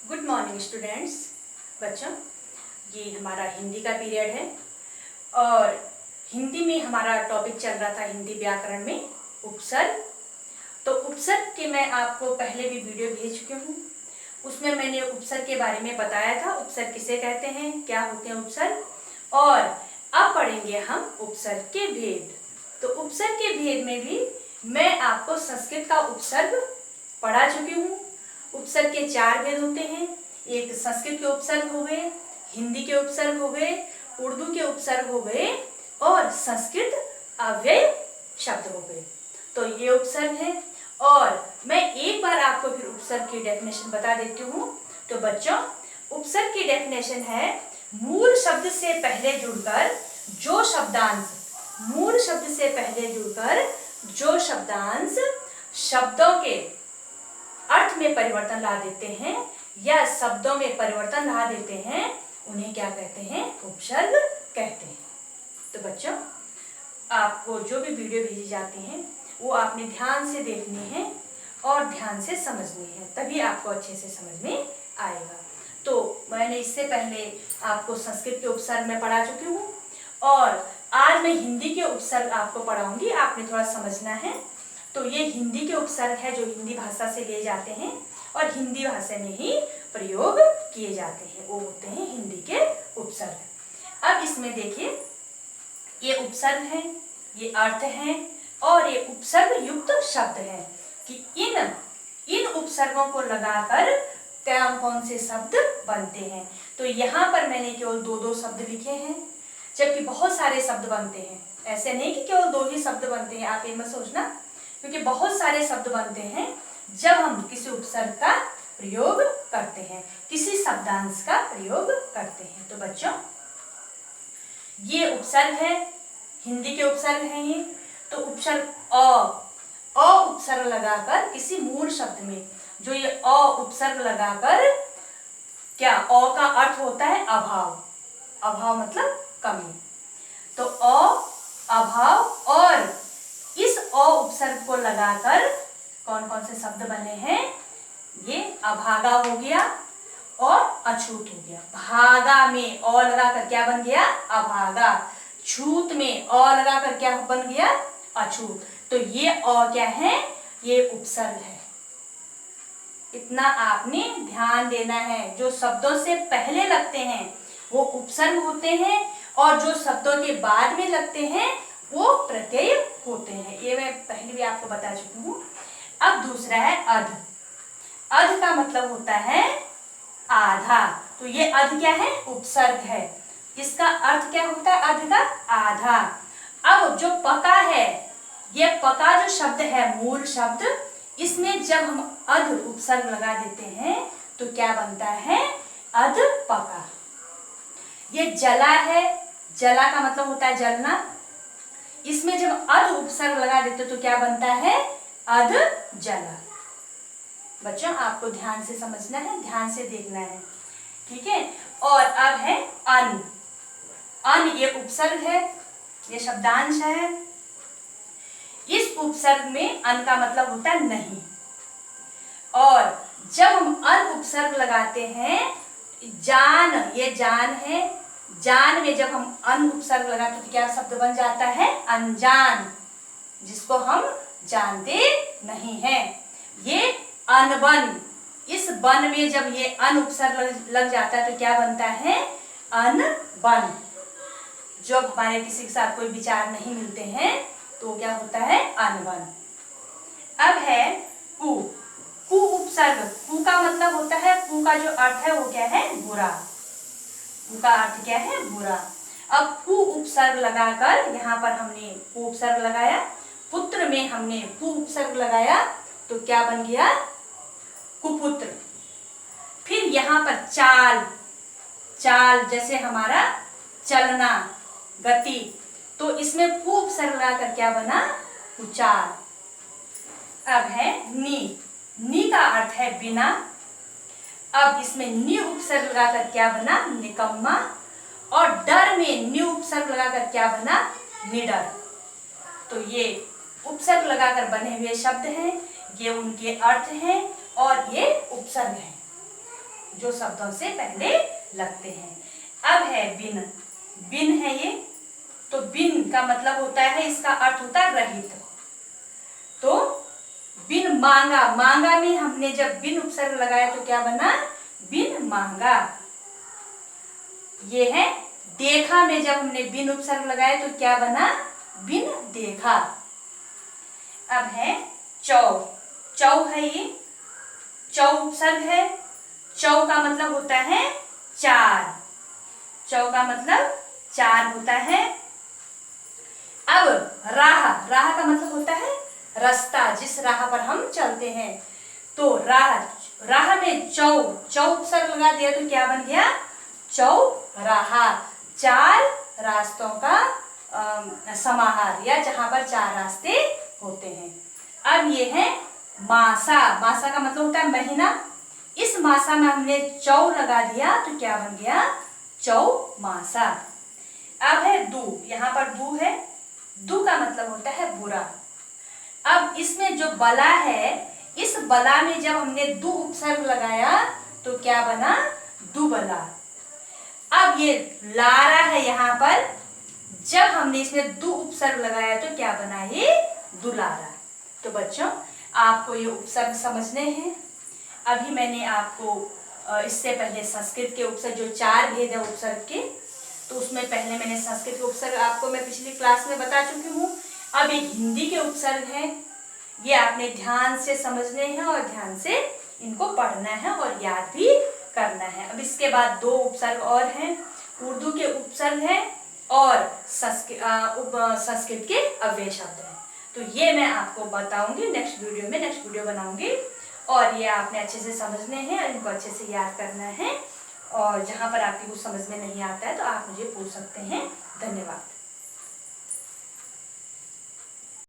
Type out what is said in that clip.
Good morning students. बच्चों, ये हमारा हिंदी का पीरियड है और हिंदी में हमारा टॉपिक चल रहा था हिंदी व्याकरण में उपसर्ग। तो उपसर्ग के मैं आपको पहले भी वीडियो भेज चुकी हूँ। उसमें मैंने उपसर्ग के बारे में बताया था, उपसर्ग किसे कहते हैं, क्या होते हैं उपसर्ग। और अब पढ़ेंगे हम उपसर्ग के भेद। तो उपसर्ग के भेद में भी मैं आपको संस्कृत का उपसर्ग पढ़ा चुकी हूँ। उपसर्ग के 4 भेद होते हैं। एक संस्कृत के उपसर्ग हो गए, हिंदी के उपसर्ग हो गए, उर्दू के उपसर्ग हो गए और संस्कृत अव्यय शब्द हो गए। तो ये उपसर्ग है और मैं एक बार आपको फिर उपसर्ग की डेफिनेशन बता देती हूँ। तो बच्चों, उपसर्ग की डेफिनेशन है मूल शब्द से पहले जुड़कर जो शब्दांश मूल शब्द से पहले जुड़कर जो शब्दांश शब्दों के अर्थ में परिवर्तन ला देते हैं या शब्दों में परिवर्तन ला देते हैं, उन्हें क्या कहते हैं, उपसर्ग कहते हैं। तो बच्चों, आपको जो भी वीडियो भेजी जाती हैं वो आपने ध्यान से देखनी है और ध्यान से समझनी है, तभी आपको अच्छे से समझ में आएगा। तो मैंने इससे पहले आपको संस्कृत के उपसर्ग में पढ़ा चुकी हूँ और आज मैं हिंदी के उपसर्ग आपको पढ़ाऊंगी। आपने थोड़ा समझना है। तो ये हिंदी के उपसर्ग है जो हिंदी भाषा से लिए जाते हैं और हिंदी भाषा में ही प्रयोग किए जाते हैं, वो होते हैं हिंदी के उपसर्ग। अब इसमें देखिए, ये उपसर्ग है, ये अर्थ है और ये उपसर्ग युक्त शब्द है कि इन उपसर्गों को लगाकर कौन से शब्द बनते हैं। तो यहाँ पर मैंने केवल 2 शब्द लिखे हैं, जबकि बहुत सारे शब्द बनते हैं। ऐसे नहीं कि केवल 2 ही शब्द बनते हैं, आप ये मत सोचना, क्योंकि बहुत सारे शब्द बनते हैं जब हम किसी उपसर्ग का प्रयोग करते हैं, किसी शब्दांश का प्रयोग करते हैं। तो बच्चों, ये उपसर्ग है, हिंदी के उपसर्ग हैं ये। तो उपसर्ग अ उपसर्ग लगाकर किसी मूल शब्द में, जो ये अ उपसर्ग लगाकर, क्या अ का अर्थ होता है अभाव, अभाव मतलब कमी। तो अभाव और इस अ उपसर्ग को लगाकर कौन कौन से शब्द बने हैं, ये अभागा हो गया और अछूत हो गया। भागा में अ लगाकर क्या बन गया, अभागा। छूत में अ लगाकर क्या बन गया, अछूत। तो ये अ क्या है, ये उपसर्ग है। इतना आपने ध्यान देना है। जो शब्दों से पहले लगते हैं वो उपसर्ग होते हैं और जो शब्दों के बाद में लगते हैं वो प्रत्यय होते हैं। ये मैं पहले भी आपको बता चुकी हूँ। अब दूसरा है अध। अध का मतलब होता है आधा। तो ये अध क्या है, उपसर्ग है। इसका अर्थ क्या होता है, अध का आधा। अब जो पका है, ये पका जो शब्द है, मूल शब्द, इसमें जब हम अध उपसर्ग लगा देते हैं तो क्या बनता है, अध पका। ये जला है, जला का मतलब होता है जलना। इसमें जब अध उपसर्ग लगा देते तो क्या बनता है, अध जला। बच्चों, आपको ध्यान से समझना है, ध्यान से देखना है, ठीक है। और अब है अन। अन ये उपसर्ग है, ये शब्दांश है। इस उपसर्ग में अन का मतलब होता है नहीं। और जब हम अन उपसर्ग लगाते हैं, जान, ये जान है, जान में जब हम अन उपसर्ग लगाते हैं तो क्या शब्द बन जाता है, अनजान, जिसको हम जानते नहीं हैं। ये अनबन, इस बन में जब ये अन उपसर्ग लग जाता है तो क्या बनता है, अनबन। जब हमारे किसी के साथ कोई विचार नहीं मिलते हैं तो क्या होता है, अनबन। अब है कु। कु उपसर्ग। कु का मतलब होता है, कु का जो अर्थ है वो क्या है, बुरा। कु का अर्थ क्या है, बुरा। अब कु उपसर्ग लगाकर, यहाँ पर हमने कु उपसर्ग लगाया, पुत्र में हमने कु उपसर्ग लगाया तो क्या बन गया, कुपुत्र। फिर यहाँ पर चाल, चाल जैसे हमारा चलना, गति, तो इसमें कु उपसर्ग लगाकर क्या बना, कुचाल। अब है नी। नी का अर्थ है बिना। अब इसमें नी उपसर्ग लगाकर क्या बना, निकम्मा। और डर में नी उपसर्ग लगाकर क्या बना, निडर। तो ये उपसर्ग लगाकर बने हुए शब्द हैं, ये उनके अर्थ हैं और ये उपसर्ग हैं। जो शब्दों से पहले लगते हैं। अब है बिन, बिन है ये, तो बिन का मतलब होता है, इसका अर्थ होता है रहित। तो बिन मांगा, मांगा में हमने जब बिन उपसर्ग लगाया तो क्या बना, बिन मांगा। ये है देखा में जब हमने बिन उपसर्ग लगाया तो क्या बना, बिन देखा। अब है चौ, चौ है ये, चौ उपसर्ग है। चौ का मतलब होता है चार, चौ का मतलब चार होता है। अब राह, राह का मतलब होता है रास्ता, जिस राह पर हम चलते हैं। तो राह, राह में चौ, चौ उपसर्ग लगा दिया तो क्या बन गया, चौराहा। चार रास्तों का समाहार, या जहां पर चार रास्ते होते हैं। अब ये है मासा, मासा का मतलब होता है महीना। इस मासा में हमने चौ लगा दिया तो क्या बन गया, चौमासा। अब है दू, यहाँ पर दू है, दू का मतलब होता है बुरा। अब इसमें जो बला है, इस बला में जब हमने दू उपसर्ग लगाया तो क्या बना, दुबला। अब ये लारा है, यहाँ पर जब हमने इसमें दू उपसर्ग लगाया तो क्या बना, ये दुलारा। तो बच्चों आपको ये उपसर्ग समझने हैं। अभी मैंने आपको इससे पहले संस्कृत के उपसर्ग, जो चार भेद है उपसर्ग के, तो उसमें पहले मैंने संस्कृत के उपसर्ग आपको मैं पिछली क्लास में बता चुकी हूँ। अब ये हिंदी के उपसर्ग हैं, ये आपने ध्यान से समझने हैं और ध्यान से इनको पढ़ना है और याद भी करना है। अब इसके बाद दो उपसर्ग और हैं, उर्दू के उपसर्ग हैं और संस्कृत के अव्यय शब्द हैं। तो ये मैं आपको बताऊंगी नेक्स्ट वीडियो में, नेक्स्ट वीडियो बनाऊंगी। और ये आपने अच्छे से समझने हैं और इनको अच्छे से याद करना है। और जहाँ पर आपकी कुछ समझ में नहीं आता है तो आप मुझे पूछ सकते हैं। धन्यवाद।